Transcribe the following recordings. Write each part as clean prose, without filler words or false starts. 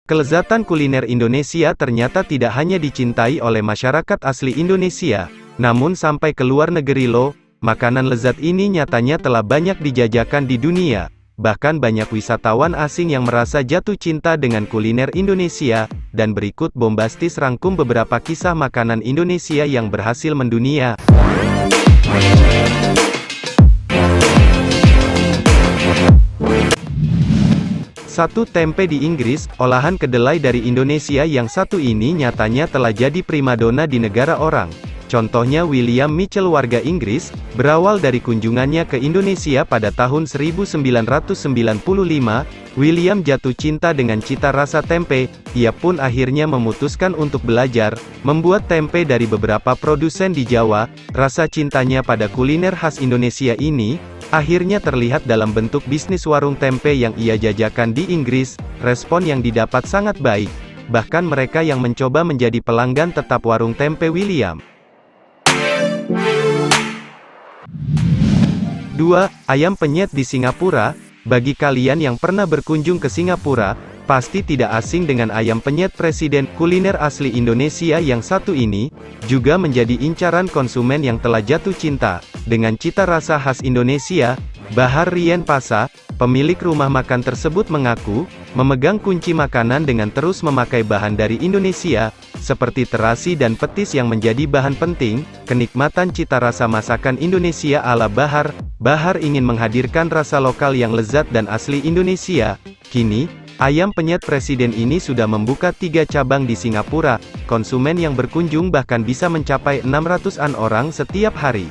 Kelezatan kuliner Indonesia ternyata tidak hanya dicintai oleh masyarakat asli Indonesia, namun sampai ke luar negeri loh. Makanan lezat ini nyatanya telah banyak dijajakan di dunia. Bahkan banyak wisatawan asing yang merasa jatuh cinta dengan kuliner Indonesia, dan berikut bombastis rangkum beberapa kisah makanan Indonesia yang berhasil mendunia. 1. Tempe di Inggris. Olahan kedelai dari Indonesia yang satu ini nyatanya telah jadi primadona di negara orang. Contohnya William Mitchell warga Inggris, berawal dari kunjungannya ke Indonesia pada tahun 1995, William jatuh cinta dengan cita rasa tempe. Ia pun akhirnya memutuskan untuk belajar, membuat tempe dari beberapa produsen di Jawa. Rasa cintanya pada kuliner khas Indonesia ini, akhirnya terlihat dalam bentuk bisnis warung tempe yang ia jajakan di Inggris. Respon yang didapat sangat baik. Bahkan mereka yang mencoba menjadi pelanggan tetap warung tempe William. 2. Ayam penyet di Singapura. Bagi kalian yang pernah berkunjung ke Singapura, pasti tidak asing dengan ayam penyet presiden. Kuliner asli Indonesia yang satu ini, juga menjadi incaran konsumen yang telah jatuh cinta dengan cita rasa khas Indonesia. Bahar Rien Pasa, pemilik rumah makan tersebut mengaku, memegang kunci makanan dengan terus memakai bahan dari Indonesia, seperti terasi dan petis yang menjadi bahan penting. Kenikmatan cita rasa masakan Indonesia ala Bahar. Bahar ingin menghadirkan rasa lokal yang lezat dan asli Indonesia. Kini, ayam penyet presiden ini sudah membuka 3 cabang di Singapura. Konsumen yang berkunjung bahkan bisa mencapai 600-an orang setiap hari.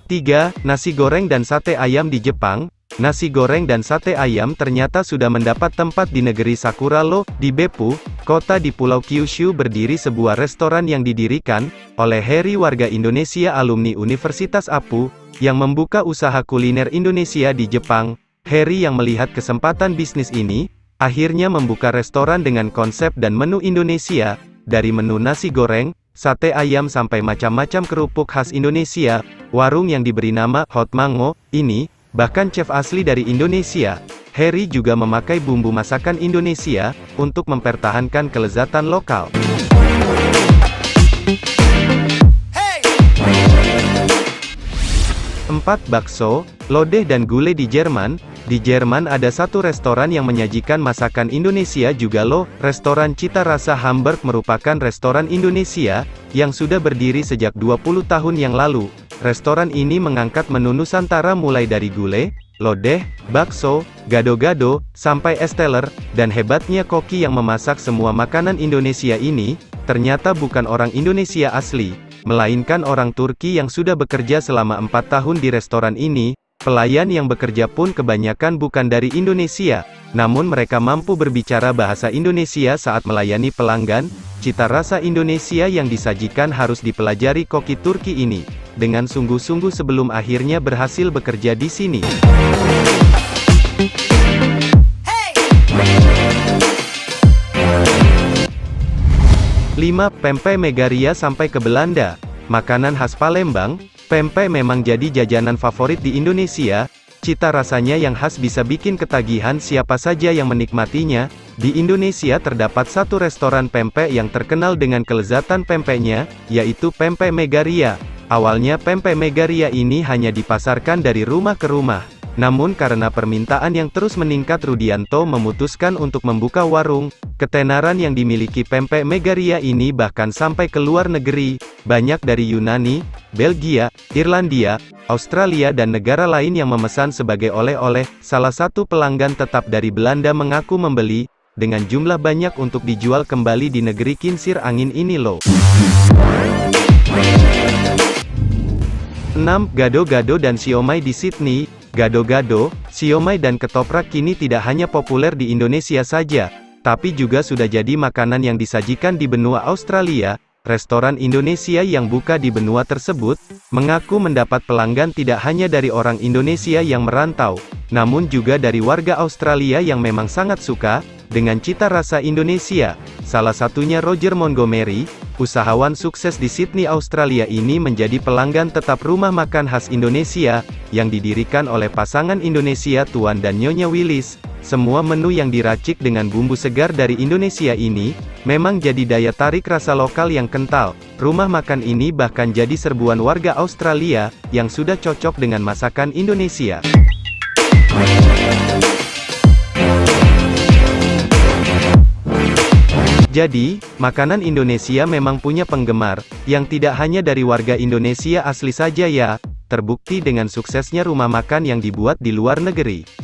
3. Nasi goreng dan sate ayam di Jepang. Nasi goreng dan sate ayam ternyata sudah mendapat tempat di negeri Sakura loh. Di Beppu, kota di Pulau Kyushu berdiri sebuah restoran yang didirikan oleh Heri warga Indonesia alumni Universitas APU, yang membuka usaha kuliner Indonesia di Jepang. Heri yang melihat kesempatan bisnis ini, akhirnya membuka restoran dengan konsep dan menu Indonesia, dari menu nasi goreng, sate ayam sampai macam-macam kerupuk khas Indonesia. Warung yang diberi nama Hot Mango ini, bahkan chef asli dari Indonesia. Heri juga memakai bumbu masakan Indonesia, untuk mempertahankan kelezatan lokal. 4. Bakso, lodeh dan gulai di Jerman. Di Jerman ada satu restoran yang menyajikan masakan Indonesia juga loh. Restoran Cita Rasa Hamburg merupakan restoran Indonesia, yang sudah berdiri sejak 20 tahun yang lalu. Restoran ini mengangkat menu Nusantara mulai dari gulai, lodeh, bakso, gado-gado, sampai es teler. Dan hebatnya koki yang memasak semua makanan Indonesia ini, ternyata bukan orang Indonesia asli, melainkan orang Turki yang sudah bekerja selama 4 tahun di restoran ini. Pelayan yang bekerja pun kebanyakan bukan dari Indonesia, namun mereka mampu berbicara bahasa Indonesia saat melayani pelanggan. Cita rasa Indonesia yang disajikan harus dipelajari koki Turki ini dengan sungguh-sungguh sebelum akhirnya berhasil bekerja di sini. 5. Pempek Megaria sampai ke Belanda. Makanan khas Palembang, pempek memang jadi jajanan favorit di Indonesia. Cita rasanya yang khas bisa bikin ketagihan siapa saja yang menikmatinya. Di Indonesia terdapat satu restoran pempek yang terkenal dengan kelezatan pempeknya, yaitu Pempek Megaria. Awalnya Pempek Megaria ini hanya dipasarkan dari rumah ke rumah. Namun karena permintaan yang terus meningkat, Rudianto memutuskan untuk membuka warung. Ketenaran yang dimiliki Pempek Megaria ini bahkan sampai ke luar negeri. Banyak dari Yunani, Belgia, Irlandia, Australia dan negara lain yang memesan sebagai oleh-oleh. Salah satu pelanggan tetap dari Belanda mengaku membeli, dengan jumlah banyak untuk dijual kembali di negeri kincir angin ini loh. 6. Gado-gado dan siomay di Sydney. Gado-gado, siomay dan ketoprak kini tidak hanya populer di Indonesia saja, tapi juga sudah jadi makanan yang disajikan di benua Australia. Restoran Indonesia yang buka di benua tersebut, mengaku mendapat pelanggan tidak hanya dari orang Indonesia yang merantau, namun juga dari warga Australia yang memang sangat suka dengan cita rasa Indonesia. Salah satunya Roger Montgomery, usahawan sukses di Sydney, Australia ini menjadi pelanggan tetap rumah makan khas Indonesia, yang didirikan oleh pasangan Indonesia Tuan dan Nyonya Willis. semua menu yang diracik dengan bumbu segar dari Indonesia ini, memang jadi daya tarik rasa lokal yang kental. Rumah makan ini bahkan jadi serbuan warga Australia, yang sudah cocok dengan masakan Indonesia. Jadi, makanan Indonesia memang punya penggemar, yang tidak hanya dari warga Indonesia asli saja ya, terbukti dengan suksesnya rumah makan yang dibuat di luar negeri.